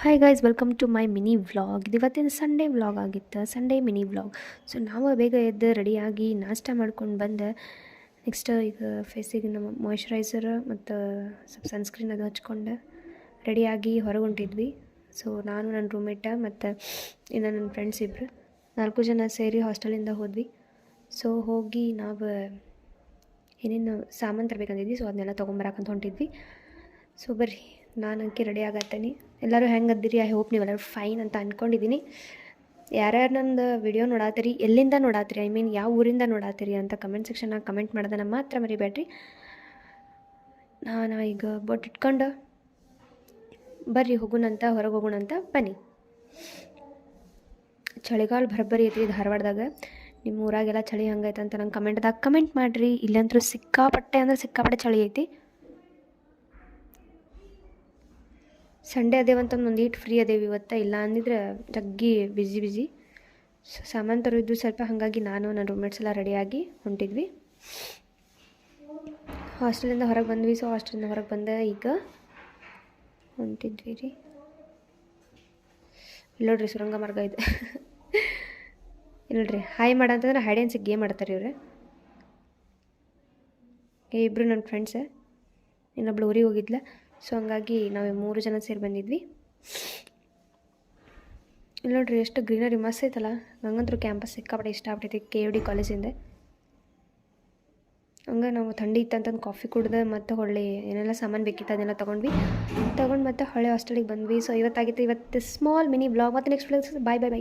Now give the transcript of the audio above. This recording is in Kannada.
Hi guys, welcome to my mini vlog. ಇದು ಇವತ್ತಿನ ಸಂಡೇ ವ್ಲಾಗ್ ಆಗಿತ್ತು, ಸಂಡೇ ಮಿನಿ ವ್ಲಾಗ್. ಸೊ ನಾವು ಬೇಗ ಎದ್ದು ರೆಡಿಯಾಗಿ ನಾಷ್ಟ ಮಾಡ್ಕೊಂಡು ಬಂದೆ. ನೆಕ್ಸ್ಟ್ ಈಗ ಫೇಸಿಗೆ ನಮ್ಮ ಮಾಯ್ಶ್ಚರೈಸರ್ ಮತ್ತು ಸ್ವಲ್ಪ ಸನ್ಸ್ಕ್ರೀನ್ ಅದು ಹಚ್ಕೊಂಡು ರೆಡಿಯಾಗಿ ಹೊರಗೆ ಹೊಂಟಿದ್ವಿ. ಸೊ ನಾನು ನನ್ನ ರೂಮ್ಮೇಟ ಮತ್ತು ಇನ್ನು ನನ್ನ ಫ್ರೆಂಡ್ಸ್ ಇಬ್ಬರು 4 ಜನ ಸೇರಿ ಹಾಸ್ಟೆಲಿಂದ ಹೋದ್ವಿ. ಸೊ ಹೋಗಿ ನಾವು ಏನೇನು ಸಾಮಾನು ತರಬೇಕಂದಿದ್ವಿ, ಸೊ ಅದನ್ನೆಲ್ಲ ತೊಗೊಂಬರಕ್ಕಂತ ಹೊಂಟಿದ್ವಿ. ಸೊ ಬರ್ರಿ, ನಾನು ಅಂಕಿ ರೆಡಿ ಆಗತ್ತೀನಿ. ಎಲ್ಲರೂ ಹೆಂಗೆ ಅದಿರಿ? ಐ ಹೋಪ್ ನೀವೆಲ್ಲರೂ ಫೈನ್ ಅಂತ ಅಂದ್ಕೊಂಡಿದ್ದೀನಿ. ಯಾರ್ಯಾರು ನಂದು ವಿಡಿಯೋ ನೋಡಾತೀರಿ, ಎಲ್ಲಿಂದ ನೋಡಾತೀರಿ, ಐ ಮೀನ್ ಯಾವ ಊರಿಂದ ನೋಡಾತೀರಿ ಅಂತ ಕಮೆಂಟ್ ಸೆಕ್ಷನ್ನಾಗ ಕಮೆಂಟ್ ಮಾಡೋದನ್ನು ಮಾತ್ರ ಮರಿಬೇಡ್ರಿ. ನಾನು ಈಗ ಬೊಟ್ಟು ಇಟ್ಕೊಂಡು ಬರ್ರಿ ಹೋಗೋಣಂತ, ಹೊರಗೆ ಹೋಗೋಣಂತ ಬನ್ನಿ. ಚಳಿಗಾಲ ಭರ್ಬರಿ ಐತಿ ಧಾರವಾಡದಾಗ. ನಿಮ್ಮ ಊರಾಗೆಲ್ಲ ಚಳಿ ಹಂಗೈತೆ ಅಂತ ನಂಗೆ ಕಮೆಂಟ್ದಾಗ ಕಮೆಂಟ್ ಮಾಡಿರಿ. ಇಲ್ಲಂತರೂ ಸಿಕ್ಕಾಪಟ್ಟೆ ಅಂದರೆ ಸಿಕ್ಕಾಪಟ್ಟೆ ಚಳಿ ಐತಿ. ಸಂಡೇ ಅದೇವಂತಂದು ಒಂದು ಈಟ್ ಫ್ರೀ ಅದೇವಿ ಇವತ್ತು, ಇಲ್ಲ ಅಂದಿದ್ರೆ ಜಗ್ಗಿ ಬಿಜಿ. ಸೊ ಸಾಮಾನು ತರೋದು ಸ್ವಲ್ಪ, ಹಾಗಾಗಿ ನಾನು ನನ್ನ ರೂಮ್ಮೇಟ್ಸ್ ಎಲ್ಲ ರೆಡಿಯಾಗಿ ಹೊಂಟಿದ್ವಿ. ಹಾಸ್ಟೆಲಿಂದ ಹೊರಗೆ ಬಂದ್ವಿ. ಸೊ ಹಾಸ್ಟೆಲಿಂದ ಹೊರಗೆ ಬಂದೆ, ಈಗ ಹೊಂಟಿದ್ವಿ ರೀ. ಇಲ್ಲೋಡ್ರಿ ಸುರಂಗ ಮಾರ್ಗ ಇದೆ. ಇಲ್ಲರಿ ಹಾಯ್ ಮಾಡಂತಂದ್ರೆ ಹೈಡ್ ಆ್ಯಂಡ್ ಸಿಕ್ ಗೇಮ್ ಆಡ್ತಾರೆ ಇವ್ರೆ. ಇಬ್ಬರು ನನ್ನ ಫ್ರೆಂಡ್ಸೇ, ಇನ್ನೊಬ್ಳು ಊರಿಗೆ ಹೋಗಿದ್ಲ. ಸೊ ಹಂಗಾಗಿ ನಾವು 3 ಜನ ಸೇರಿ ಬಂದಿದ್ವಿ. ಇಲ್ಲಿ ನೋಡ್ರಿ ಎಷ್ಟು ಗ್ರೀನರಿ ಮಸ್ತ್ ಐತಲ್ಲ. ನಂಗಂತೂ ಕ್ಯಾಂಪಸ್ ಸಿಕ್ಕಾಪಟ್ಟೆ ಇಷ್ಟ ಆಗ್ಬಿಟ್ಟೈತಿ, KUD ಕಾಲೇಜಿಂದ. ಹಂಗೆ ನಾವು ಥಂಡಿ ಇತ್ತಂತಂದು ಕಾಫಿ ಕುಡ್ದು ಮತ್ತು ಹೊಳ್ಳಿ ಏನೆಲ್ಲ ಸಾಮಾನು ಬೇಕಿತ್ತು ಅದನ್ನೆಲ್ಲ ತೊಗೊಂಡು ಮತ್ತೆ ಹೊಳ್ಳಿ ಹಾಸ್ಟೆಲಿಗೆ ಬಂದ್ವಿ. ಸೊ ಇವತ್ತು ಸ್ಮಾಲ್ ಮಿನಿ ಬ್ಲಾಗ್. ಮತ್ತು ನೆಕ್ಸ್ಟ್ ಬ್ಲಾಗ್. ಬಾಯ್.